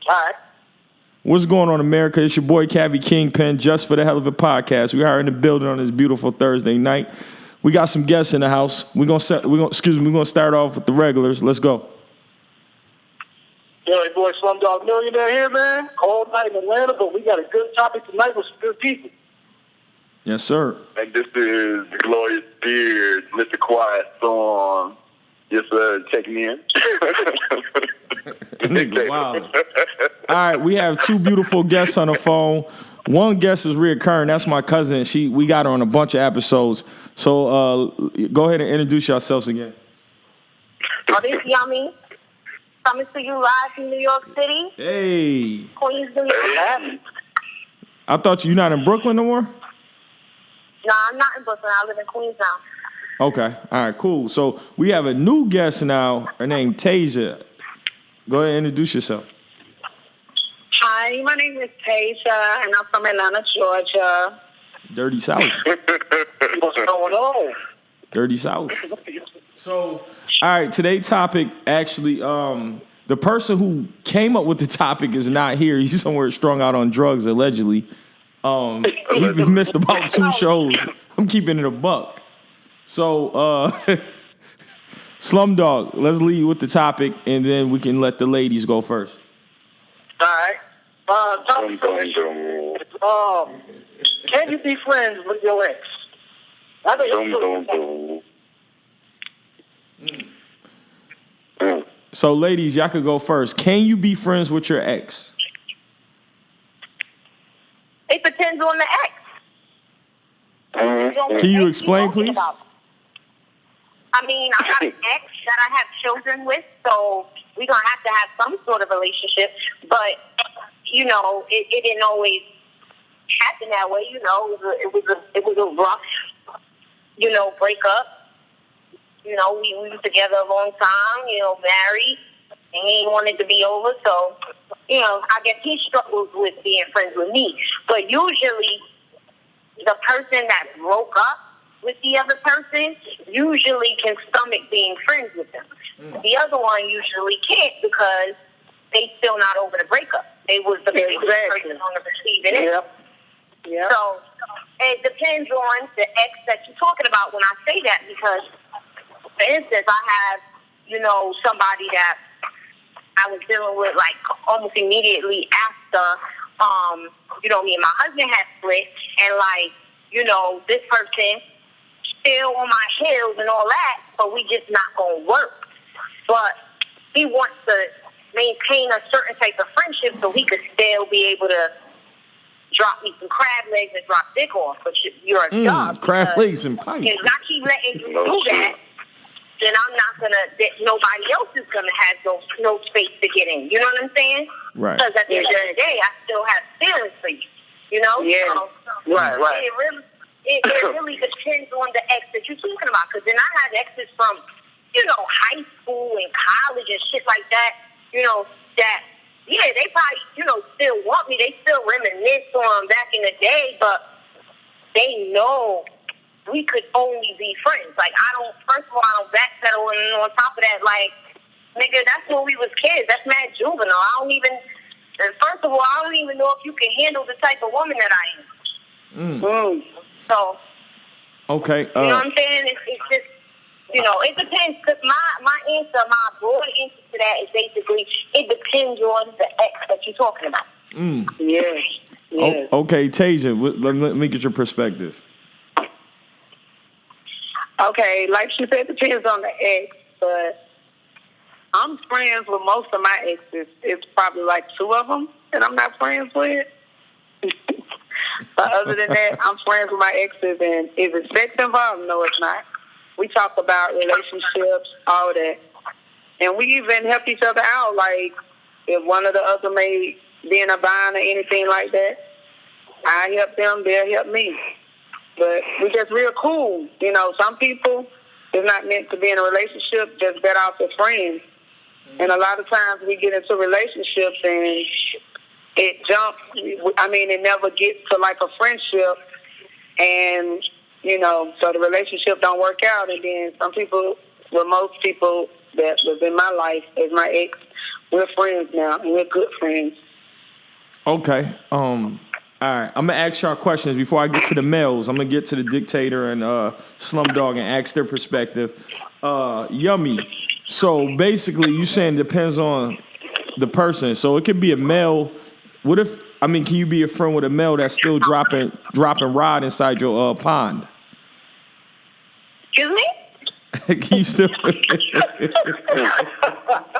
All right. What's going on, America? It's your boy, Cavi Kingpin, Just for the Hell of It podcast. We are in the building on this beautiful Thursday night. We got some guests in the house. We're gonna start off with the regulars. Let's go. Yo, boy, Slumdog Millionaire here, man. Cold night in Atlanta, but we got a good topic tonight with some good people. Yes, sir. And this is the Glorious Beard, Mr. Quiet Storm. Yes, sir. Checking in. Nigga, wow. All right, we have two beautiful guests on the phone. One guest is reoccurring. That's my cousin. We got her on a bunch of episodes. So go ahead and introduce yourselves again. Oh, this Yummy. Coming to you live from New York City. Hey. Queens, New York. I thought you're not in Brooklyn no more? No, I'm not in Brooklyn. I live in Queens now. Okay. All right, cool. So we have a new guest now. Her name Tasia. Go ahead and introduce yourself. Hi, my name is Tasia, and I'm from Atlanta, Georgia. Dirty South. What's going on? Dirty South. So, all right, today's topic, actually, the person who came up with the topic is not here. He's somewhere strung out on drugs, allegedly. He missed about 2 shows. I'm keeping it a buck. So, Slumdog, let's lead with the topic, and then we can let the ladies go first. All right. Can you be friends with your ex? I think So, ladies, y'all could go first. Can you be friends with your ex? It depends on the ex. Can you explain, please? I mean, I got an ex that I have children with, so we're going to have some sort of relationship. But, you know, it didn't always happen that way. You know, it was a rough, you know, breakup. You know, we were together a long time, you know, married, and he ain't wanted to be over. So, you know, I guess he struggles with being friends with me. But usually, the person that broke up with the other person usually can stomach being friends with them. The other one usually can't because they still not over the breakup. They was the person on the receiving end. Yeah. So it depends on the ex that you're talking about when I say that, because, for instance, I have, you know, somebody that I was dealing with like almost immediately after, you know, me and my husband had split, and like, you know, this person still on my heels and all that, but we just not gonna work. But he wants to maintain a certain type of friendship so he could still be able to drop me some crab legs and drop dick off. But you're a dog. Crab legs and pipes. If I keep letting you do that, then I'm not nobody else is gonna have no space to get in. You know what I'm saying? Right. Because at the end of the day, I still have feelings for you. You know? Yeah. So, Right. It really depends on the ex that you're talking about. Because then I had exes from, you know, high school and college and shit like that, you know, that, yeah, they probably, you know, still want me. They still reminisce on back in the day, but they know we could only be friends. Like, first of all, I don't backpedal, and on top of that, like, nigga, that's when we was kids. That's mad juvenile. First of all, I don't even know if you can handle the type of woman that I am. So, okay. you know what I'm saying? It's just, you know, it depends. Cause my broad answer to that is basically, it depends on the ex that you're talking about. Yes. Okay, Tasia, let me get your perspective. Okay, like she said, it depends on the ex, but I'm friends with most of my exes. It's probably like 2 of them that I'm not friends with. But other than that, I'm friends with my exes, and is it sex involved? No, it's not. We talk about relationships, all that. And we even help each other out, like if one of the other may be in a bind or anything like that, I help them, they'll help me. But we're just real cool. You know, some people is not meant to be in a relationship, just better off as friends. And a lot of times we get into relationships and it jumps. I mean, it never gets to like a friendship. And, you know, so the relationship don't work out. And then some people, well, most people that was in my life as my ex, We're friends now, and we're good friends. Okay. All right. I'm gonna ask y'all questions before I get to the males. I'm gonna get to the dictator and Slumdog and ask their perspective. Yummy. So basically, you saying depends on the person. So it could be a male. What if? I mean, can you be a friend with a male that's still dropping rod inside your pond? Excuse me? Can you still?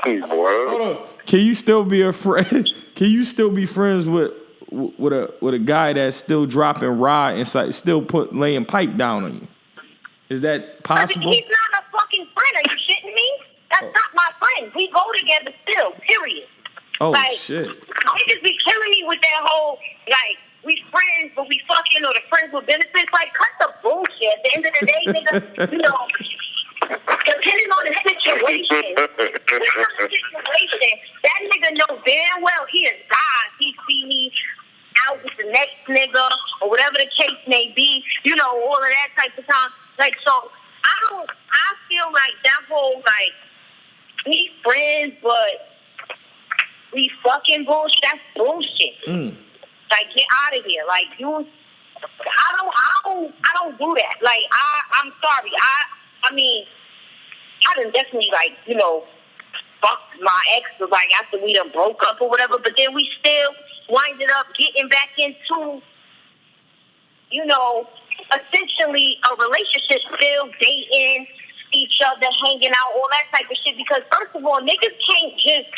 Hold on. Can you still be a friend? Can you still be friends with a guy that's still dropping rod inside, still laying pipe down on you? Is that possible? He's not a fucking friend. Are you shitting me? That's not my friend. We go together still. Period. Oh like, shit! They just be killing me with that whole like we friends but we fucking or the friends with benefits. Like cut the bullshit. At the end of the day, nigga, you know. Depending on the situation, that nigga know damn well he is God. He see me out with the next nigga or whatever the case may be, you know, all of that type of time. Like, so I feel like that whole, like, we friends, but we fucking bullshit, that's bullshit. Like, get out of here. Like, I don't do that. Like, I'm sorry. I mean, I done definitely, like, you know, fucked my ex, like, after we done broke up or whatever, but then we still winded up getting back into, you know, essentially a relationship, still dating each other, hanging out, all that type of shit, because first of all, niggas can't just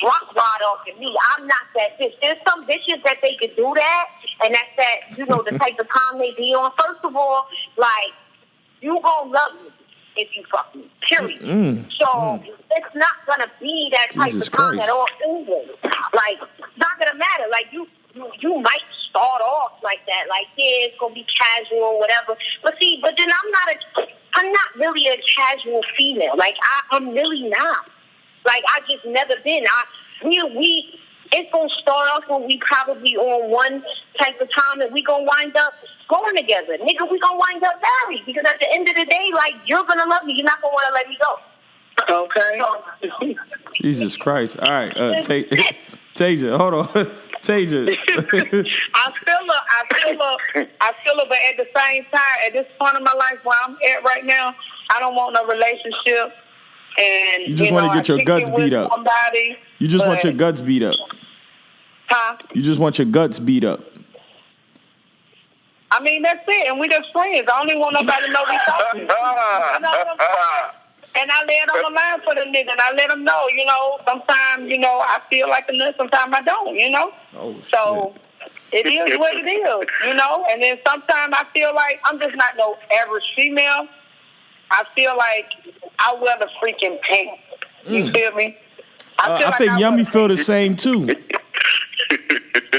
drop rod off of me. I'm not that bitch. There's some bitches that they could do that, and that's that, you know, the type of time they be on. First of all, like, you gonna love me if you fuck me, period. So it's not gonna be that type Jesus of time Christ. at all anyway. Like, it's not gonna matter. Like, you might start off like that, like, yeah, it's gonna be casual or whatever. But see, but then I'm not really a casual female. Like, I'm really not. Like, I just never been. It's gonna start off when we probably on one type of time and we gonna wind up going together. Nigga, we gonna wind up married because at the end of the day, like, you're gonna love me. You're not gonna wanna let me go. Okay. Jesus Christ. All right. Tasia, hold on. Tasia. I feel her, but at the same time, at this point in my life where I'm at right now, I don't want no relationship. And You just want to get your guts beat up. Somebody, you just want your guts beat up. Huh? You just want your guts beat up. I mean, that's it. And we just friends. I don't even want nobody to know we talking. And I lay it on the line for the nigga. And I let him know, you know, sometimes, you know, I feel like a nut. Sometimes I don't, you know. Oh, so it is what it is, you know. And then sometimes I feel like I'm just not no average female. I feel like I wear the freaking pants. You feel me? I think Yummy feel the same too.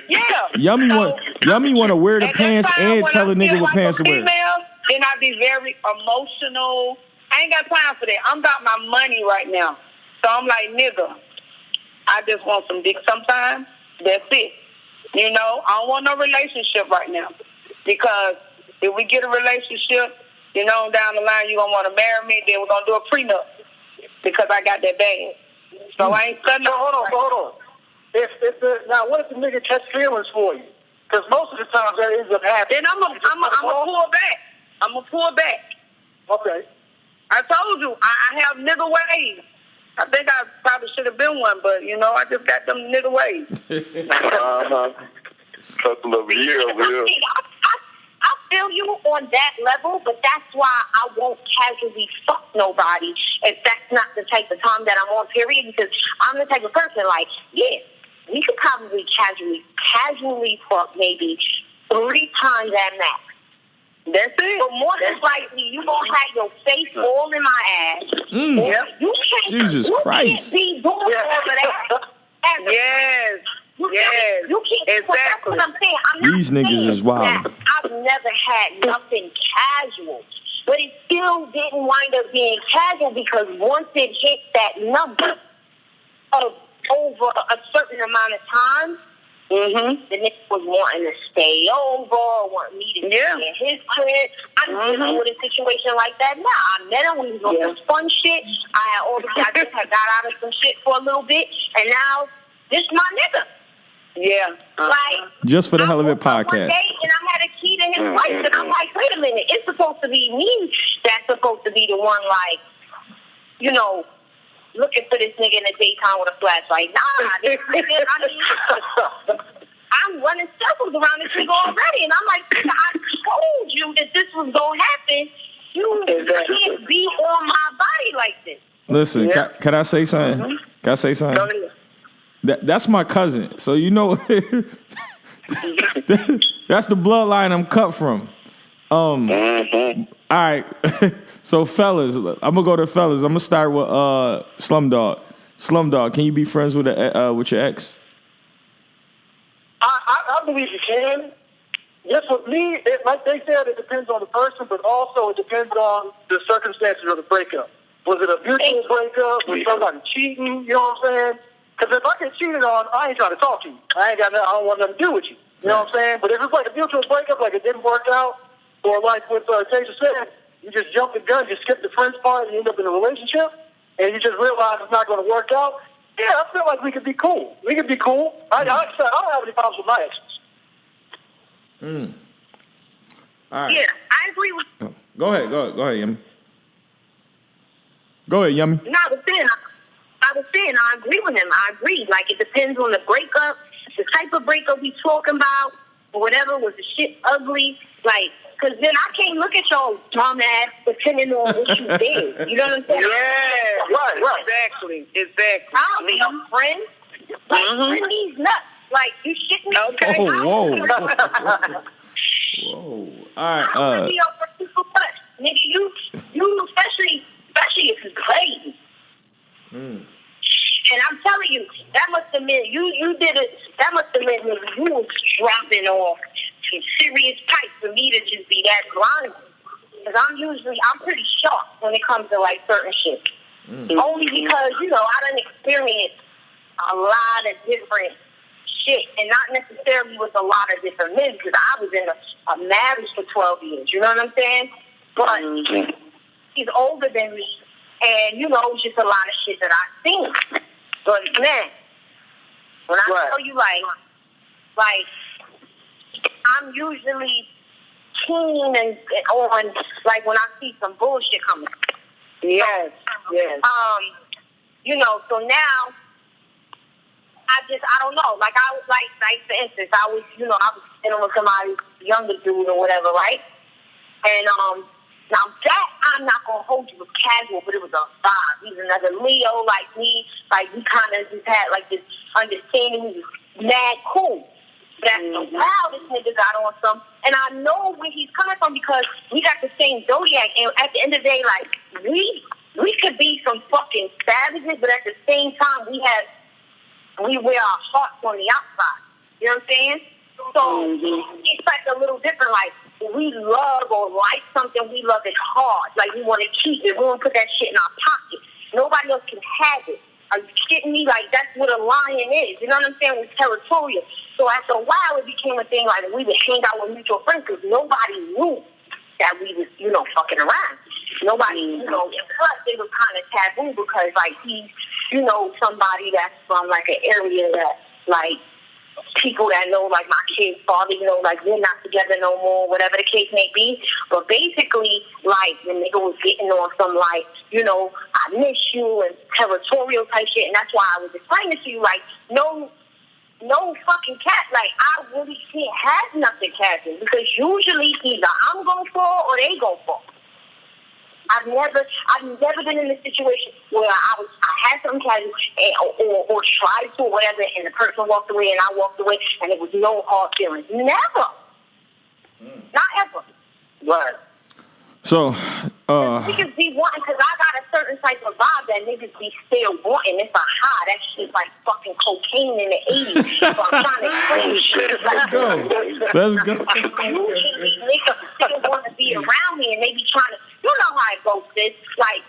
Yeah. Yummy want to wear the pants and tell a nigga what pants to wear. Then I be very emotional. I ain't got time for that. I'm about my money right now. So I'm like, nigga, I just want some dick sometimes. That's it. You know, I don't want no relationship right now. Because if we get a relationship, you know, down the line, you're going to want to marry me, then we're going to do a prenup. Because I got that bag. So I ain't studying. Hold on. Now, what if the nigga catch feelings for you? Because most of the times that ends up happening. Then I'm going to pull back. I'm going to pull back. Okay. I told you, I have nigga ways. I think I probably should have been one, but, you know, I just got them nigga ways. Couple of years, I feel you on that level, but that's why I won't casually fuck nobody if that's not the type of time that I'm on, period, because I'm the type of person, like, yeah, we could probably casually fuck maybe 3 times at max. That's it. But more than likely, you gonna have your face all in my ass. You can't. Jesus Christ. Can't be doing all of that. Yes. You can't. Exactly. That's what I'm saying. I'm not These niggas saying is wild. that I've never had nothing casual, but it still didn't wind up being casual because once it hit that number of over a certain amount of time, The nigga was wanting to stay over, wanting me to stay in his crib. I'm dealing with a situation like that now. I met him, we was on some fun shit. I just had got out of some shit for a little bit, and now this my nigga. Yeah. Like, just for the hell of it One podcast. day, and I had a key to his life, and I'm like, wait a minute, it's supposed to be me that's supposed to be the one, like, you know, looking for this nigga in the daytime with a flashlight. Nah, this nigga, I mean, I'm running circles around this nigga already, and I'm like, I told you that this was gonna happen. You can't be on my body like this. Listen, can I say something? Can I say something? That's my cousin. So you know, that's the bloodline I'm cut from. All right. So fellas, I'm gonna go to fellas. I'm gonna start with Slumdog. Slumdog, can you be friends with your ex? I believe you can. Yes, with me, like they said, it depends on the person, but also it depends on the circumstances of the breakup. Was it a mutual breakup? Was somebody cheating? You know what I'm saying? Because if I get cheated on, I ain't trying to talk to you. I don't want nothing to do with you. You know what I'm saying? But if it's like a mutual breakup, like it didn't work out, or like what Tasia said, you just jump the gun, you skip the friends part, and you end up in a relationship, and you just realize it's not going to work out. Yeah, I feel like we could be cool. We could be cool. I don't have any problems with my exes. All right. Yeah, I agree with you. Go ahead, Yummy. Go ahead, Yummy. No, I was saying, I agree with him. I agree. Like, it depends on the breakup, the type of breakup we talking about, or whatever. Was the shit ugly? Like, because then I can't look at y'all dumb ass depending on what you did. You know what I'm saying? Yeah, right. Exactly. I don't be a friend. Like, bring these nuts. Like, you shit me. Okay. Oh, whoa. Whoa. All right. I don't want to be your friend for what? Nigga, you especially if you crazy. And I'm telling you, that must have meant you did it. That must have meant you was dropping off some serious pipes for me to just be that blind. Because I'm pretty sharp when it comes to like certain shit. Only because I done experienced a lot of different shit, and not necessarily with a lot of different men. Because I was in a marriage for 12 years. You know what I'm saying? But he's older than me, and it's just a lot of shit that I've seen. But man, when I tell you like I'm usually keen and on like when I see some bullshit coming. Yes. So now I don't know. Like for instance, I was dealing with somebody younger dude or whatever, right? And now that I'm not gonna hold you was casual, but it was a vibe. He's another Leo like me. Like we kind of just had like this understanding. We was mad cool. But after a while, this nigga got on some, and I know where he's coming from because we got the same zodiac. And at the end of the day, like we could be some fucking savages, but at the same time, we wear our hearts on the outside. You know what I'm saying? So it's like a little different. Like we love or like something, we love it hard. Like we want to keep it. We want to put that shit in our pocket. Nobody else can have it. Are you kidding me? Like that's what a lion is. You know what I'm saying? It's territorial. So after a while, it became a thing like we would hang out with mutual friends because nobody knew that we was, fucking around. Nobody, and plus it was kind of taboo because like he's, somebody that's from like an area that like people that know like my kid's father, like we're not together no more, whatever the case may be. But basically, like the nigga was getting on some like, I miss you and territorial type shit, and that's why I was explaining to you like no fucking cat. Like I really can't have nothing casual because usually either I'm gonna fall or they gonna fall. I've never been in a situation where I had something casual or tried to or whatever, and the person walked away and I walked away, and it was no hard feelings. Never, not ever. Right. So, niggas be wanting because I got a certain type of vibe that niggas be still wanting. It's a high. That shit's like fucking cocaine in the 80s. So I'm trying to explain shit. Let's go. Usually niggas still want to be around me and they be trying to, how it goes, sis. Like,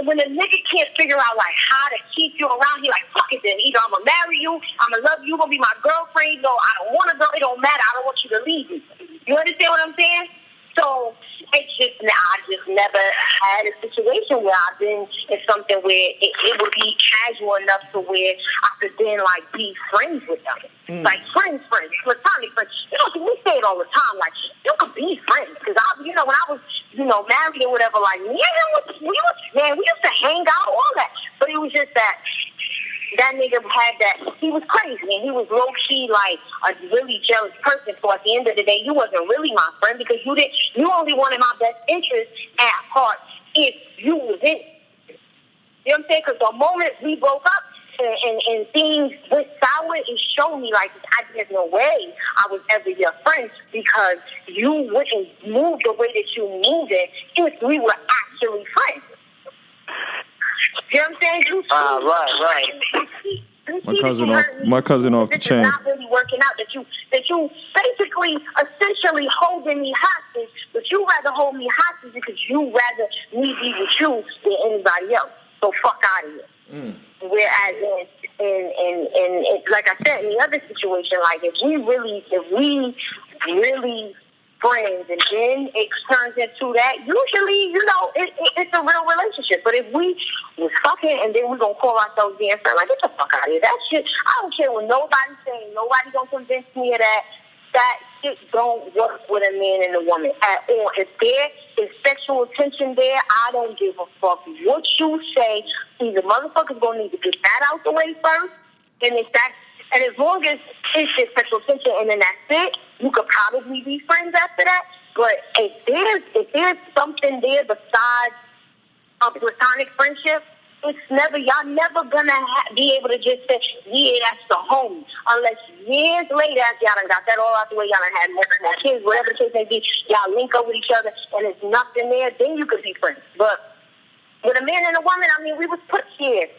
when a nigga can't figure out like how to keep you around, he like, fuck it then. Either I'm gonna marry you, I'm gonna love you, gonna be my girlfriend. No, I don't want a girl. It don't matter. I don't want you to leave me. You understand what I'm saying? So I just never had a situation where I've been in something where it would be casual enough to where I could then like be friends with them. Like friends, platonic friends. You know, we say it all the time. Like you could be friends because when I was married or whatever, like we used to hang out, all that. But it was just that nigga had that. He was crazy and he was low key like a really jealous person. So at the end of the day, you wasn't really my friend because you only wanted my best interest at heart if you was in it. You know what I'm saying? Because the moment we broke up and things went sour, it showed me like there's no way I was ever your friend because you wouldn't move the way that you moved it if we were actually friends. You know what I'm saying? Right. My cousin off the chain. It's not really working out. That you basically, essentially holding me hostage, but you rather hold me hostage because you rather me be with you than anybody else. So fuck out of here. Whereas in like I said, in the other situation, like if we really friends and then it turns into that, usually, it's a real relationship. But if we was fucking and then we're going to call ourselves being friends, like, get the fuck out of here. That shit, I don't care what nobody's saying. Nobody going to convince me of that. That shit don't work with a man and a woman at all. If there is sexual tension there, I don't give a fuck what you say. Either motherfuckers going to need to get that out the way first, and as long as it's just sexual tension and then that's it, you could probably be friends after that. But if there's something there besides a platonic friendship, y'all never gonna be able to just say, yeah, that's the homie. Unless years later, after y'all done got that all out the way, y'all done had more kids, whatever the case may be, y'all link up with each other and there's nothing there, then you could be friends. But with a man and a woman, we was put here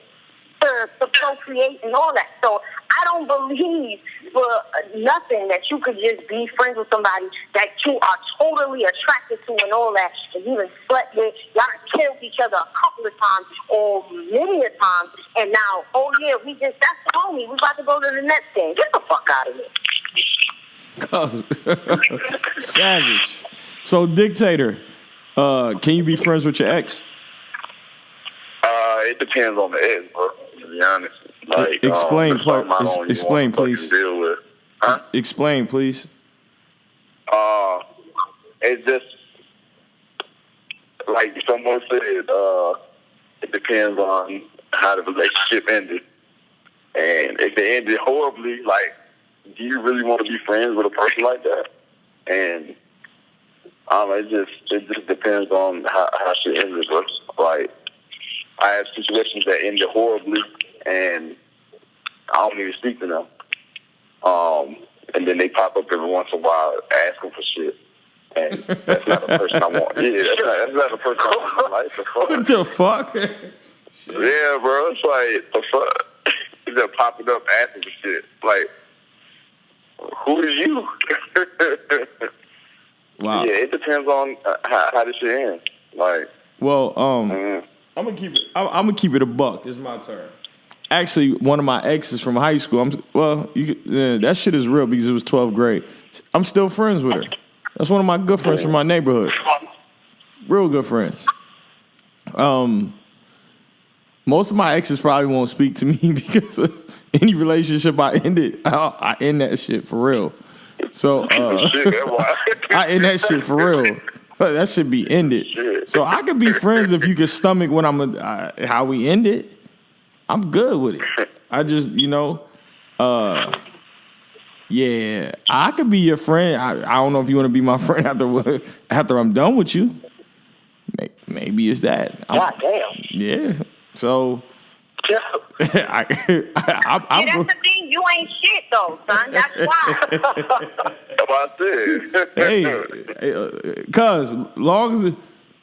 to procreate and all that. So I don't believe for nothing that you could just be friends with somebody that you are totally attracted to and all that, and even slept with. Y'all killed each other a couple of times or many a times, and now, that's the homie. We about to go to the next thing. Get the fuck out of here. Savage. So, Dictator, can you be friends with your ex? It depends on the ex, bro. To be honest, like explain, explain, please. Deal with. Huh? Explain, please. It's just like someone said. It depends on how the relationship ended, and if it ended horribly, like, do you really want to be friends with a person like that? And it just depends on how shit ended, bro. Like, I have situations that ended horribly, and I don't even speak to them. And then they pop up every once in a while asking for shit. And that's not a person I want. Yeah, that's not a person I want in my life. What the fuck? Yeah, bro. It's like, the fuck? They're popping up asking for shit. Like, who is you? Wow. Yeah, it depends on how this shit ends. Like, well, I'm gonna keep it a buck. It's my turn. Actually, one of my exes from high school. That shit is real because it was 12th grade. I'm still friends with her. That's one of my good friends from my neighborhood. Real good friends. Most of my exes probably won't speak to me because of any relationship I ended. I end that shit for real. So I end that shit for real. That should be ended. So I could be friends if you can stomach when how we end it. I'm good with it. I just, yeah, I could be your friend. I don't know if you want to be my friend after I'm done with you. Maybe it's that. God damn. Yeah. So. That's the thing. You ain't shit though, son. That's why. That's what I said. Hey, cuz long as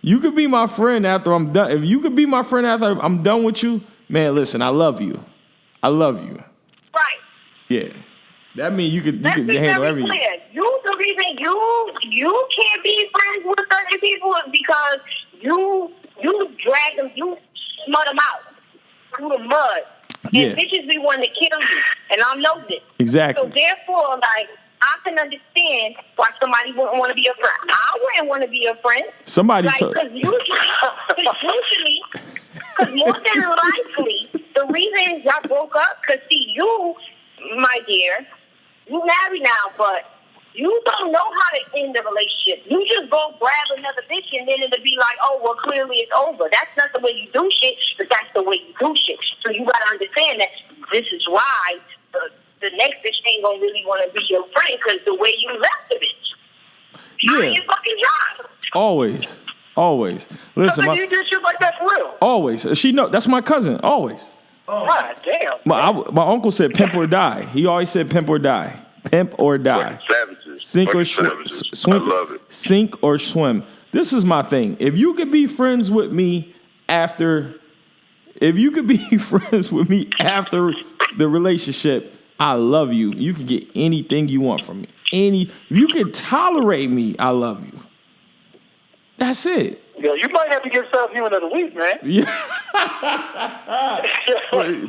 you could be my friend after I'm done. If you could be my friend after I'm done with you, man, listen, I love you. I love you. Right. Yeah. That means you could handle everything. Clear. The reason you can't be friends with certain people is because you drag them, you smut them out through the mud. And bitches be wanting to kill you. And I know this. Exactly. So therefore, like, I can understand why somebody wouldn't want to be a friend. I wouldn't want to be a friend. Somebody because more than likely, the reason y'all broke up, because see, you, my dear, you married now, but you don't know how to end the relationship. You just go grab another bitch and then it'll be like, oh, well, clearly it's over. That's not the way you do shit, but that's the way you do shit. So you got to understand that this is why the next bitch ain't going to really want to be your friend, because the way you left the bitch. How you fucking job? Always. Listen, you do shit like that for real? Always. She know that's my cousin. Always. God damn. My uncle said pimp or die. He always said pimp or die. Pimp or die. Savages. Sink or swim. I love it. Sink or swim. This is my thing. If you could be friends with me after the relationship, I love you. You can get anything you want from me. You can tolerate me. I love you. That's it. Yeah, you might have to get self-healing of the week, man. Yeah.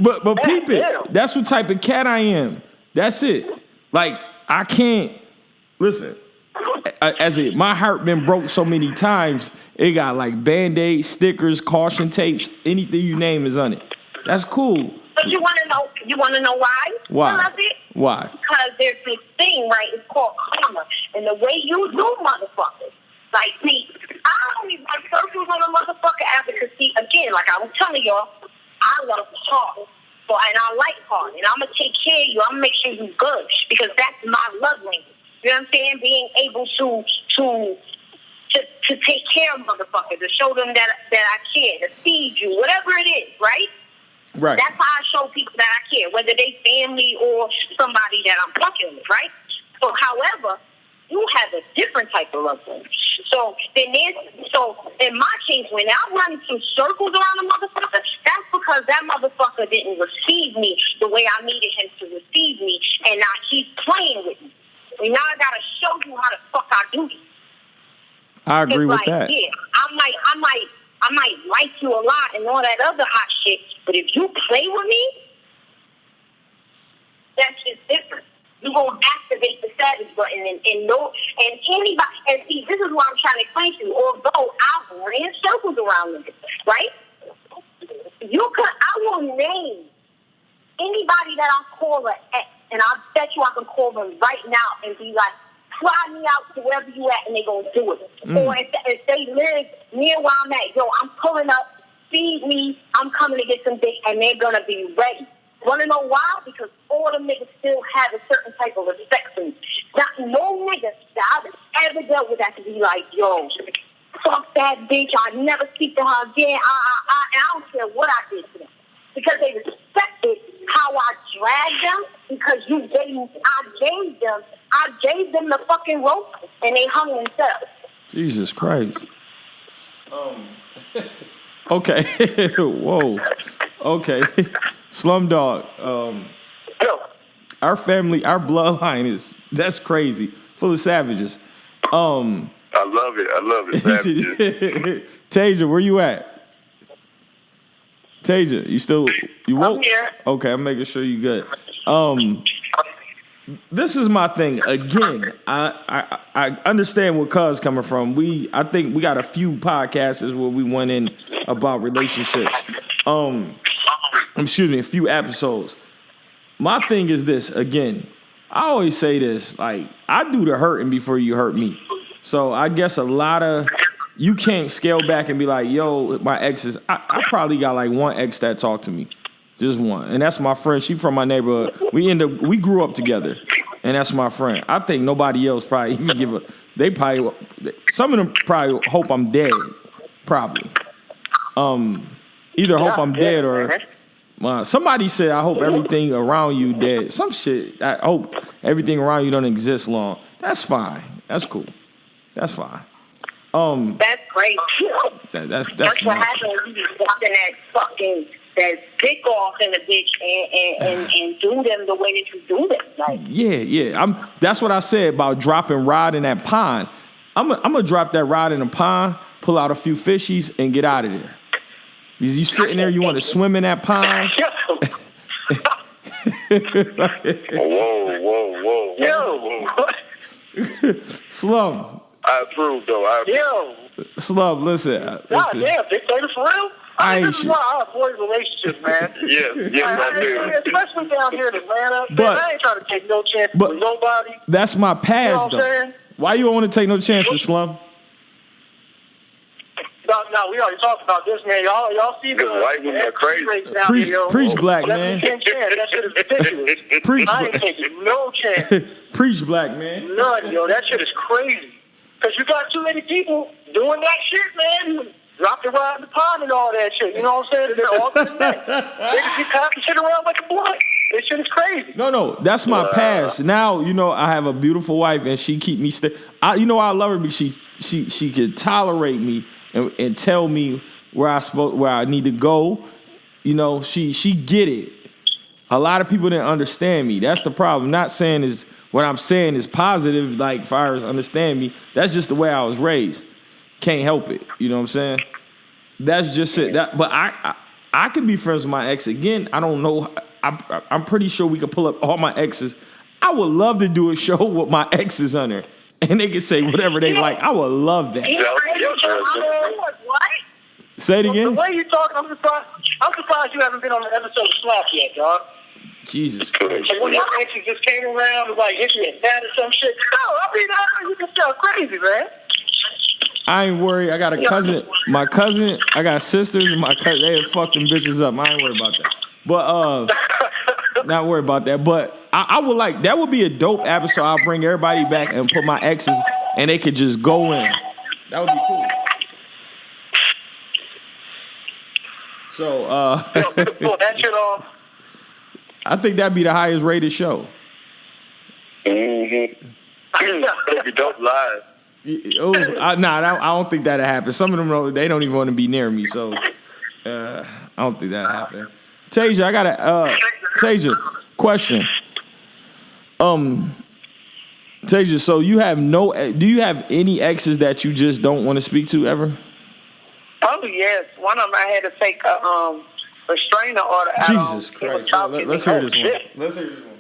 but peep it. That's what type of cat I am. That's it. Like, I can't listen. My heart been broke so many times. It got like Band-Aids, stickers, caution tapes, anything you name is on it. That's cool. But you want to know? You want to know why? Why? I love it. Why? Because there's this thing, right? It's called karma, and the way you do motherfuckers. Like me, I only run circles on a motherfucker after, because see, again, like I was telling y'all, I love hard. So, and I like hard, and I'm gonna take care of you. I'm gonna make sure you're good, because that's my love language. You know what I'm saying? Being able to take care of motherfuckers, to show them that I care, to feed you, whatever it is, right? Right. That's how I show people that I care, whether they family or somebody that I'm fucking with, right? So, however, you have a different type of love language. So in my case, when I run some circles around a motherfucker, that's because that motherfucker didn't receive me the way I needed him to receive me, and now he's playing with me. And now I gotta show you how the fuck I do this. I agree with that. Yeah, I might like you a lot and all that other hot shit, but if you play with me, that's just different. You're going to activate the savage button and anybody, and see, this is what I'm trying to explain to you. Although I ran circles around them, right? I will name anybody that I call an ex, and I bet you I can call them right now and be like, fly me out to wherever you at, and they're going to do it. Or if they live near where I'm at, I'm pulling up, feed me, I'm coming to get some dick, and they're going to be ready. Want to know why? Because all them niggas still have a certain type of respect for me. Not no nigga that I've ever dealt with that to be like, yo, fuck that bitch, I never speak to her again. I don't care what I did to them. Because they respected how I dragged them, because I gave them the fucking rope, and they hung themselves. Jesus Christ. Okay. Whoa. Okay. Slumdog. Our family, our bloodline that's crazy. Full of savages. I love it. Savages. Tasia, where you at? Tasia, you woke? I'm here. Okay, I'm making sure you good. This is my thing. Again, I understand where Cuz coming from. I think we got a few podcasts where we went in about relationships. A few episodes. My thing is this, again, I always say this, like, I do the hurting before you hurt me. So I guess you can't scale back and be like, yo, my exes, I probably got like one ex that talked to me. Just one. And that's my friend. She from my neighborhood. We grew up together. And that's my friend. I think nobody else probably even some of them probably hope I'm dead. Probably. Either hope I'm dead or somebody said, I hope everything around you dead. Some shit. I hope everything around you don't exist long. That's fine. That's cool. That's fine. That's great. That's what happens when you walking that dick off in a bitch and do them the way that you do them. Like, yeah. That's what I said about dropping rod in that pond. I'm gonna drop that rod in the pond, pull out a few fishies, and get out of there. Is you sitting there, you want to swim in that pond? Whoa. Yo. Slum. I approve, though. Yo. Slum, listen. God damn, dictator for real? This is shit. why I avoid relationships, man. Yes, I do. Especially down here in Atlanta. But- Man, I ain't trying to take no chances with nobody. That's my past, You know what I'm though. saying? Why you don't want to take no chances, Slum? No, we already talked about this, man. Y'all see the white women are crazy. rates down here. Preach, black man. That shit is ridiculous. Preach, I ain't taking no chance. Preach, black man. None, yo. That shit is crazy. Because you got too many people doing that shit, man. Who drop the rod in the pond and all that shit. You know what I'm saying? And they're all to the neck. They just be passing shit around like a blunt. This shit is crazy. No, that's my past. Now, I have a beautiful wife, and she keep me I love her because she can tolerate me and tell me where I need to go. She get it. A lot of people didn't understand me. That's the problem. Not saying what I'm saying is positive, like far as understand me. That's just the way I was raised. Can't help it. You know what I'm saying? That's just it. But I could be friends with my ex again. I don't know. I'm pretty sure we could pull up all my exes. I would love to do a show with my exes on there, and they can say whatever they like. I would love that. What? Say it again. The way you talking, I'm surprised you haven't been on the episode of Slap yet, dog. Jesus Christ. Like when your exes just came around and like hit you in bad or some shit. No, you just sound crazy, man. I ain't worried. I got a cousin. My cousin, I got sisters, and my cousin, they have fucked them bitches up. I ain't worried about that. But not worried about that. But I would like, that would be a dope episode. I'll bring everybody back and put my exes, and they could just go in. That would be cool. So pull that shit off. I think that'd be the highest rated show. Mm-hmm. That'd be dope live. I don't think that'll happen. Some of them, they don't even want to be near me, so I don't think that'll happen. Tasia, I got a Tasia question. Tasia, so do you have any exes that you just don't want to speak to ever? Oh yes, one of them I had to take a restraining order out. Jesus Christ! Let's hear this one. Let's hear this one.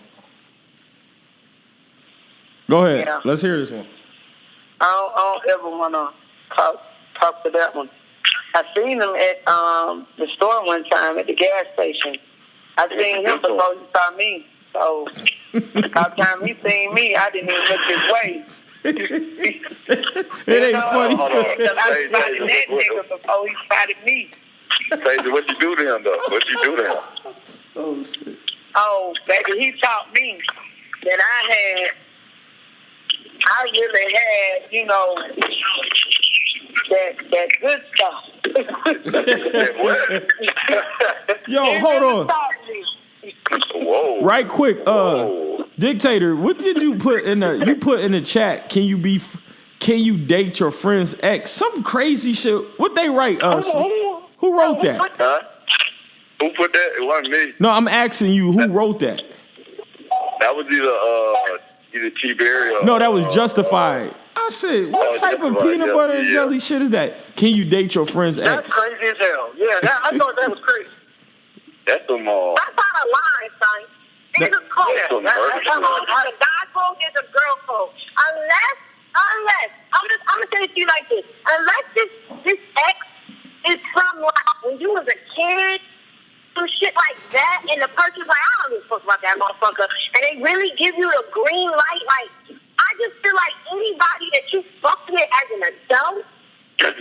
Go ahead. Yeah. Let's hear this one. I don't ever want to talk to that one. I seen him at the store one time at the gas station. I seen him before he saw me. So by the time he seen me, I didn't even look his way. It ain't funny. I spotted that nigga before he spotted me. Tasia, what you do to him, though? What you do to him? Oh, shit. Oh, baby, he taught me that I really had, that good stuff. Yo, hold on. Whoa. Right quick, Dictator, what did you put in the chat? Can you date your friend's ex? Some crazy shit. What they write us? Who wrote that? Huh? Who put that? It wasn't me. No, I'm asking you, who wrote that? That was either T-Berry or... No, that was Justified. I said, what type of peanut butter and jelly shit is that? Can you date your friend's ex? That's crazy as hell. Yeah, I thought that was crazy. That's some... That's not a lie, son. It's a code. That's some There's murder. a guy code, there's a girl code. Unless, I'm gonna say it to you like this. Unless this ex is from like when you was a kid, some shit like that, and the person's like, I don't give a fuck about that motherfucker, and they really give you the green light, like, I just feel like anybody that you fucked with as an adult,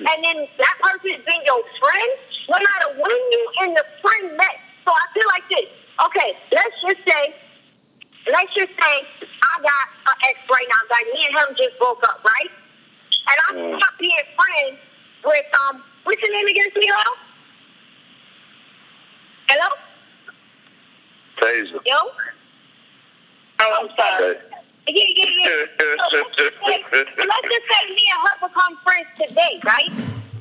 and then that person has been your friend, no matter when you and the friend met. So I feel like this. Okay, let's just say I got an ex right now, like me and him just broke up, right? And I'm not being friends with what's your name again, sweetheart? Hello? Tasia. Yo? Oh, I'm sorry. Okay. Yeah. So let's just say me and her become friends today, right?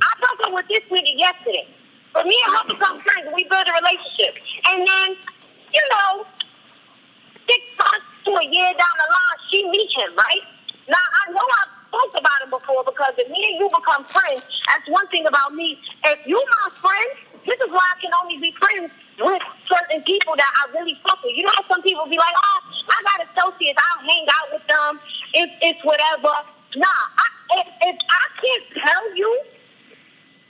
I broke up with this nigga yesterday. But me and her become friends and we build a relationship. And then, 6 months to a year down the line, she meets him, right? Now, I know I spoke about him before because if me and you become friends, that's one thing about me. If you my friend, this is why I can only be friends with certain people that I really fuck with. You know how some people be like, oh, I got associates, I'll hang out with them, it's whatever. Nah, if I can't tell you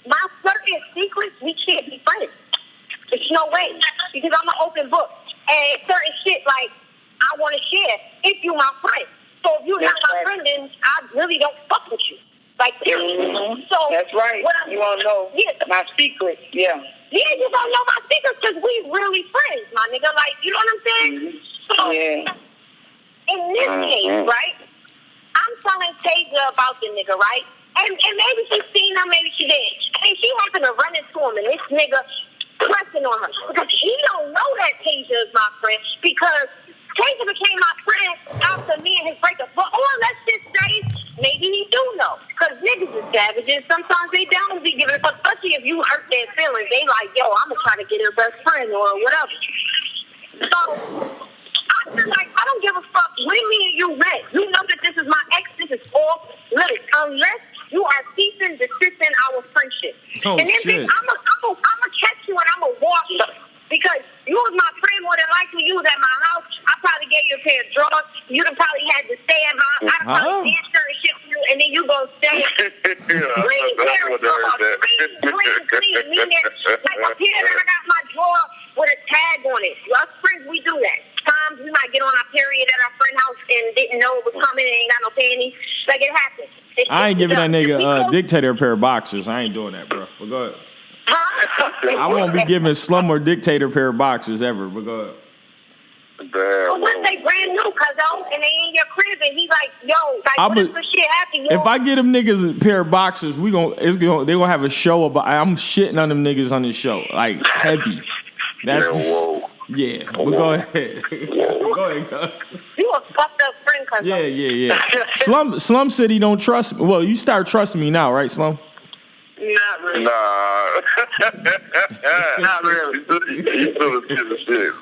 my certain secrets, we can't be friends. There's no way. Because I'm an open book. And certain shit, like, I want to share if you my friend. So if you're not my friend, then I really don't fuck with you. Like, seriously. So that's right. You want to know my secrets, Yeah, you don't know my secrets because we really friends, my nigga. Like, you know what I'm saying? So, in this case, right, I'm telling Tasia about the nigga, right? And maybe she's seen him, maybe she didn't. And she happened to run into him, and this nigga pressing on her. Because he don't know that Tasia is my friend, because Tasia became my friend after me and his breakup. But, or let's just say, maybe he do know. Because niggas is savages. Sometimes they don't be giving a fuck. Especially if you hurt their feelings. They like, yo, I'm going to try to get her best friend or whatever. So, I feel like I don't give a fuck when me and you met. You know that this is my ex. This is off limits. Unless you are ceasing, desisting our friendship. Oh, and then shit. I'm going to catch you and I'm going to walk you. Because you was my friend, more than likely you was at my house. I probably gave you a pair of drawers. You'd have probably had to stay at my house. I probably did certain shit for you, and then you gonna stay. Clean pair of drawers. Clean. Meaning, like my period, I got my drawer with a tag on it. Us friends, we do that. Times we might get on our period at our friend's house and didn't know it was coming and ain't got no panties. Like, it happens. I ain't giving that nigga Dictator a pair of boxers. I ain't doing that, bro. But go ahead. I won't be giving Slum or Dictator a pair of boxers ever, but go ahead. But once they brand new, cuz, and they in your crib, and he's like, yo, like, what if the shit happen? If I get them niggas a pair of boxers, they gonna have a show about. I'm shitting on them niggas on this show, like heavy. That's yeah. But go ahead. Go ahead, cuz. You a fucked up friend, cuz. Yeah. Slum City don't trust me. Well, you start trusting me now, right, Slum? Not really. Nah. Not really. You still the shit.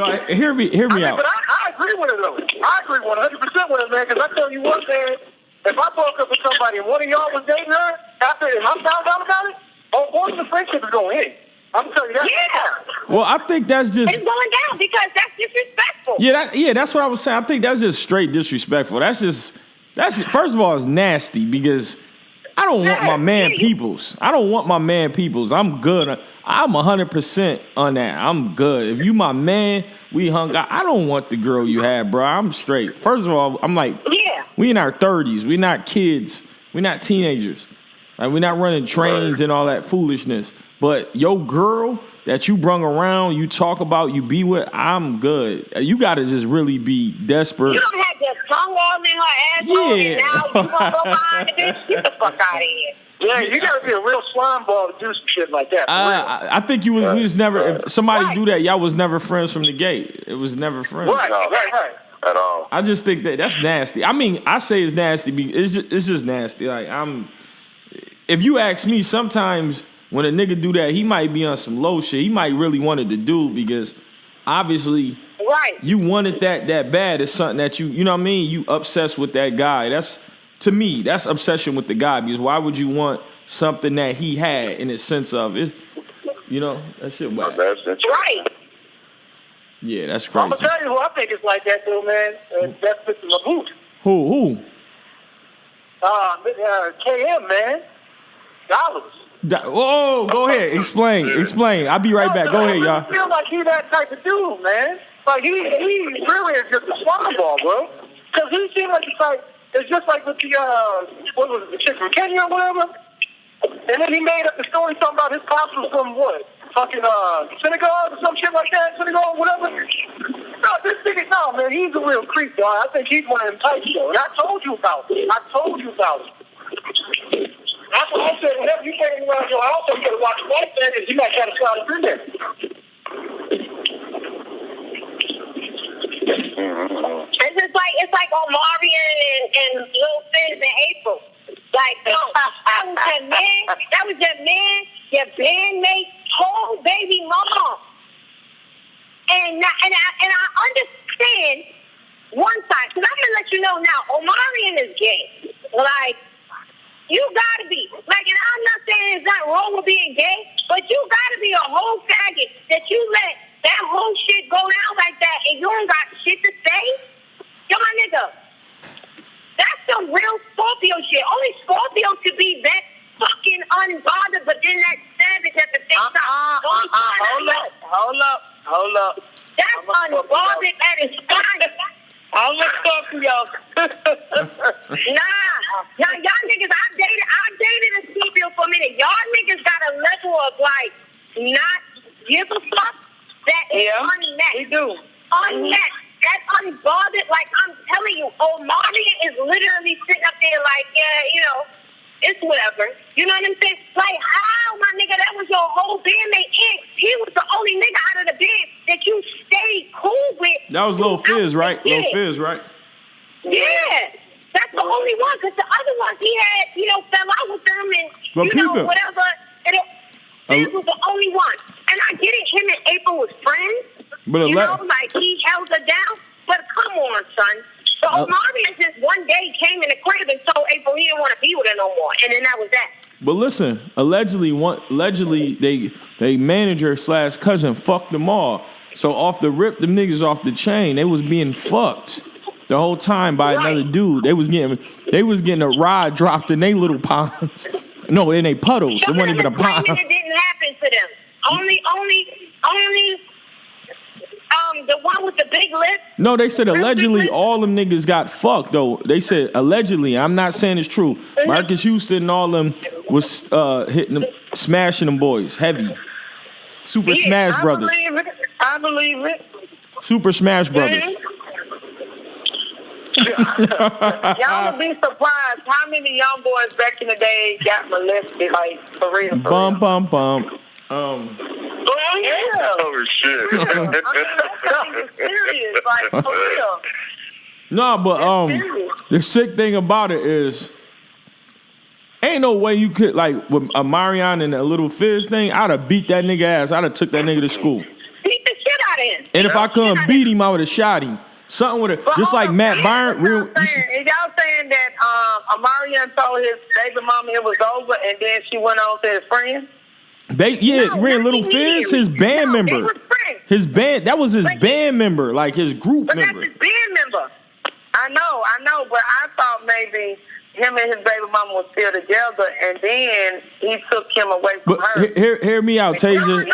But hear me out. But I agree with it, though. I agree 100% with it, man, because I tell you what, man, if I broke up with somebody and one of y'all was dating her, after and I found out about it, all the friendship is going in. I'm telling you that. Yeah. Well, I think that's just... It's going down because that's disrespectful. Yeah, that's what I was saying. I think that's just straight disrespectful. That's first of all, it's nasty because I don't want my man peoples. I'm good. I'm 100% on that. I'm good. If you my man, we hung out. I don't want the girl you had, bro. I'm straight. First of all, I'm like, we in our 30s. We not kids. We not teenagers. Like, we're not running trains and all that foolishness. But your girl that you brung around, you talk about, you be with, I'm good. You got to just really be desperate. You don't have your tongue all in her asshole, and now you going to go behind the bitch? Get the fuck out of here. Yeah, you got to be a real slime ball to do some shit like that. I think we was never, if somebody do that, y'all was never friends from the gate. It was never friends. Right. At all. I just think that's nasty. I mean, I say it's nasty because it's just nasty. Like, if you ask me, sometimes when a nigga do that, he might be on some low shit. He might really wanted to do because obviously you wanted that bad. It's something that you know what I mean? You obsessed with that guy. To me, that's obsession with the guy, because why would you want something that he had in the sense of it? You know, that shit whack. Right. Yeah, that's crazy. I'm going to tell you who I think is like that, though, man. That's Mr. Laboot. Who? KM, man. Dollars. Go ahead. Explain. I'll be right back. Go ahead, y'all. I feel like he that type of dude, man. Like, he really is just a slime ball, bro. Because he seems like it's just like with the, what was it, the chick from Kenya or whatever? And then he made up the story talking about his pops was from what? Fucking Senegal or some shit like that? Senegal, whatever? No, this nigga, no, man, he's a real creep, dog. I think he's one of them types, though. And I told you about it. That's what I said. Whenever you take him around your house, you got to watch white man, because you might try to slide up in there. It's like Omarion and Lil Fizz in April. Like, that was your man, your bandmate, whole baby mom. And I understand one side, because I'm gonna let you know now, Omarion is gay. Like, You gotta be. Like, and I'm not saying it's not wrong with being gay, but you gotta be a whole faggot that you let that whole shit go down like that and you don't got shit to say? Yo, my nigga. That's some real Scorpio shit. Only Scorpio could be that fucking unbothered, but then that savage at the same time. Hold up. That's unbothered at its finest. I'm a Scorpio. Nah, y'all niggas, I dated a Scorpio for a minute. Y'all niggas got a level of like not give a fuck that is unmet. We do. Unmet. That's unbothered. Like I'm telling you, Omari is literally sitting up there like, yeah, you know, it's whatever. You know what I'm saying? Like, how, my nigga, that was your whole bandmate. And he was the only nigga out of the band that you stayed cool with. That was Lil Fizz, right? Lil Fizz, right? Yeah. That's the only one. Because the other ones, he had, you know, fell out with them and, but you know, whatever. And Fizz was the only one. And I get it, him and April was friends. But you know, like, he held her down. But come on, son. So Omarion just one day came in the crib and told April he didn't want to be with her no more, and then that was that. But listen, allegedly they manager / cousin fucked them all. So off the rip, them niggas off the chain. They was being fucked the whole time by another dude. They was getting a rod dropped in their little ponds. No, in their puddles. It wasn't even a pond. It didn't happen to them. Only. The one with the big lip. No, they said allegedly all them niggas got fucked though. They said allegedly. I'm not saying it's true. Mm-hmm. Marcus Houston and all them was hitting them, smashing them boys heavy. Super Smash Brothers. I believe it. Super Smash Brothers. Mm-hmm. Y'all would be surprised how many young boys back in the day got molested, like for real. Bum. Oh shit! Serious, like for real. No, but the sick thing about it is, ain't no way you could like with a Marion and a Little Fizz thing. I'd have beat that nigga ass. I'd have took that nigga to school. Beat the shit out of him. And if I couldn't beat him, I would have shot him. Something with it, just like Matt Byron. Is y'all saying that Omarion told his baby mama it was over, and then she went on to his friend? Little Fizz, his band member. His band, that was his band member, like his group member. That's his band member. I know, but I thought maybe him and his baby mama were still together, and then he took him away from her. Hear me out, Tasia. No. It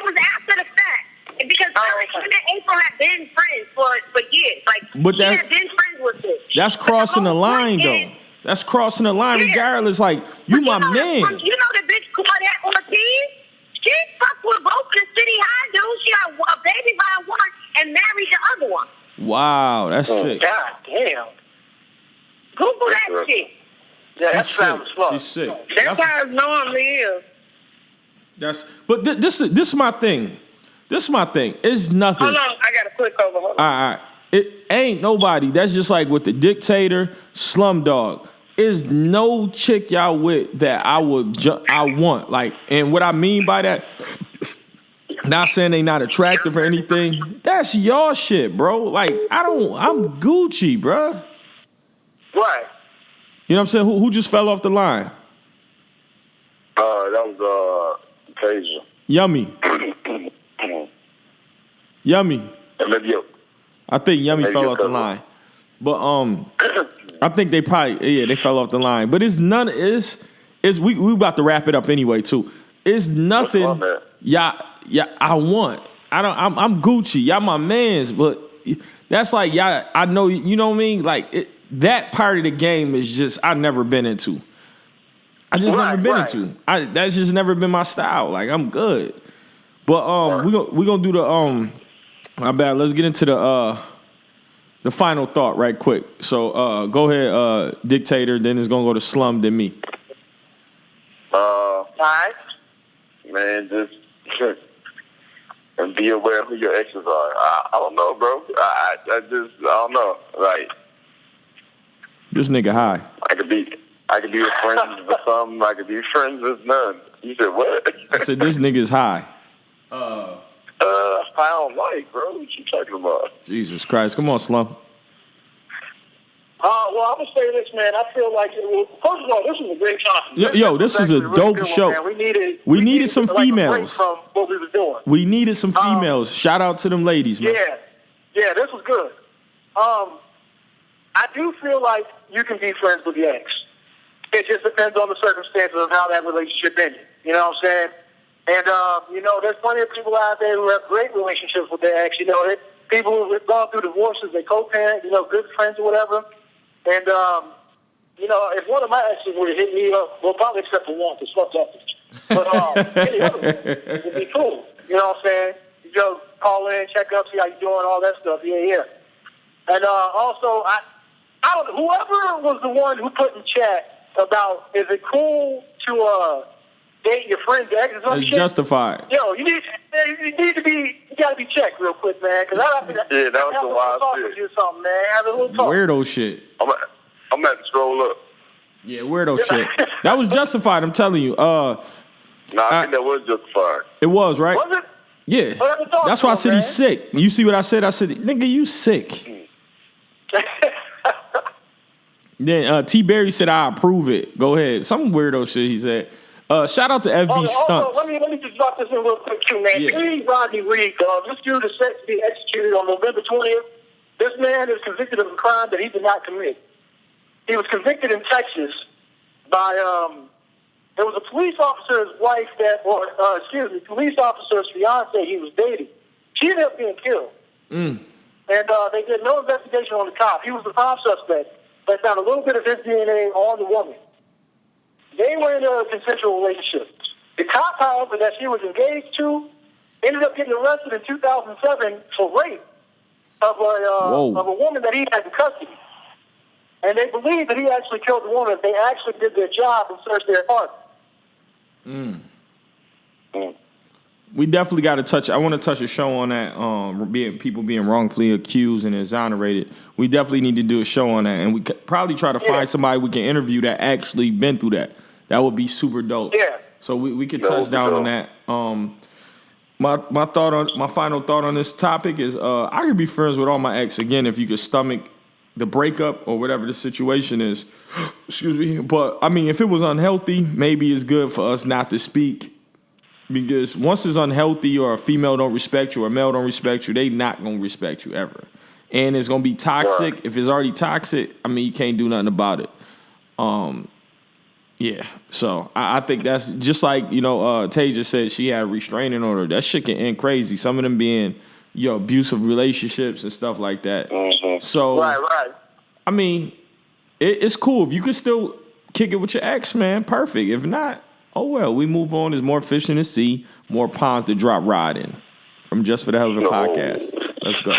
was after the fact. Because him and April had been friends for years. Like, he had been friends with him. That's crossing the line, though. That's crossing the line regardless. Like, you my man. You know the bitch Claudette Ortiz? She fucked with both the City High dudes. She had a baby by one and married the other one. Wow, that's sick. God damn. Google that shit. Yeah, that sounds slow. She's sick. That's how it normally is. But this is my thing. This is my thing. It's nothing. Hold on, I got a quick over. All right. It ain't nobody. That's just like with the Dictator, Slumdog. Is no chick y'all with that I want. Like, and what I mean by that, not saying they not attractive or anything. That's y'all shit, bro. Like, I'm Gucci, bro. Right. You know what I'm saying? Who just fell off the line? That was Tasia. Yummy. Yummy. I think Yummy fell off the line. But I think they probably they fell off the line. But it's none. We about to wrap it up anyway too. It's nothing. I want. I'm Gucci. Y'all my mans. But that's like y'all. I know. You know what I mean? Like that part of the game is just I never been into. I just never been into. That's just never been my style. Like I'm good. But we gonna do the my bad. Let's get into the final thought right quick. So go ahead, Dictator. Then it's gonna go to Slum. Then me. All right. Man, just and be aware of who your exes are. I don't know, bro. I don't know. Like this nigga high. I could be friends with some. I could be friends with none. You said what? I said this nigga's high. I don't like, bro. What you talking about? Jesus Christ. Come on, Slum. Oh, Well, I'm gonna say this, man. I feel like first of all, this was a great time. This was a dope show. Man. We needed some females from what we were doing. We needed some females. Shout out to them ladies, man. Yeah, this was good. I do feel like you can be friends with your ex. It just depends on the circumstances of how that relationship ended. You know what I'm saying? And there's plenty of people out there who have great relationships with their ex. People who have gone through divorces, they co-parent, good friends or whatever. And, if one of my exes would have hit me up, well, probably except for one, because fuck that bitch. But any other one would be cool. You know what I'm saying? You just call in, check up, see how you doing, all that stuff. Yeah. And also, I don't know, whoever was the one who put in chat about, is it cool to date your friend's ex or something? It's justified. Yo, you gotta be checked real quick, man. Cause that was the wild shit. You something, man. Have a little talk. Weirdo shit. I'm about to scroll up. Yeah, weirdo shit. That was justified. I'm telling you. I think that was justified. It was, right? Was it? Yeah. That's why I said he's sick. You see what I said? I said, nigga, you sick. Then T. Berry said, I approve it. Go ahead. Some weirdo shit he said. Shout out to FB Stunts. Also, let me just drop this in real quick too, man. Please, Rodney Reed, this dude is set to be executed on November 20th. This man is convicted of a crime that he did not commit. He was convicted in Texas by there was a police officer's wife police officer's fiance he was dating. She ended up being killed. And they did no investigation on the cop. He was the prime suspect. They found a little bit of his DNA on the woman. They were in a consensual relationship. The cop, however, that she was engaged to ended up getting arrested in 2007 for rape of a woman that he had in custody. And they believe that he actually killed the woman. They actually did their job and searched their apartment. We definitely got to touch. I want to touch a show on that. People being wrongfully accused and exonerated. We definitely need to do a show on that, and we could probably try to find somebody we can interview that actually been through that. That would be super dope. Yeah. So we could touch down on that. My final thought on this topic is I could be friends with all my ex again if you could stomach the breakup or whatever the situation is. Excuse me. But I mean, if it was unhealthy, maybe it's good for us not to speak. Because once it's unhealthy or a female don't respect you or a male don't respect you, they not going to respect you ever. And it's going to be toxic. Right. If it's already toxic, I mean, you can't do nothing about it. Yeah. So I think that's just like, Tasia said she had a restraining order. That shit can end crazy. Some of them being, abusive relationships and stuff like that. Mm-hmm. So, right. I mean, it's cool. If you can still kick it with your ex, man, perfect. If not, oh, well, we move on. There's more fish in the sea, more ponds to drop rod in. From Just for the Hell of a Podcast. Let's go.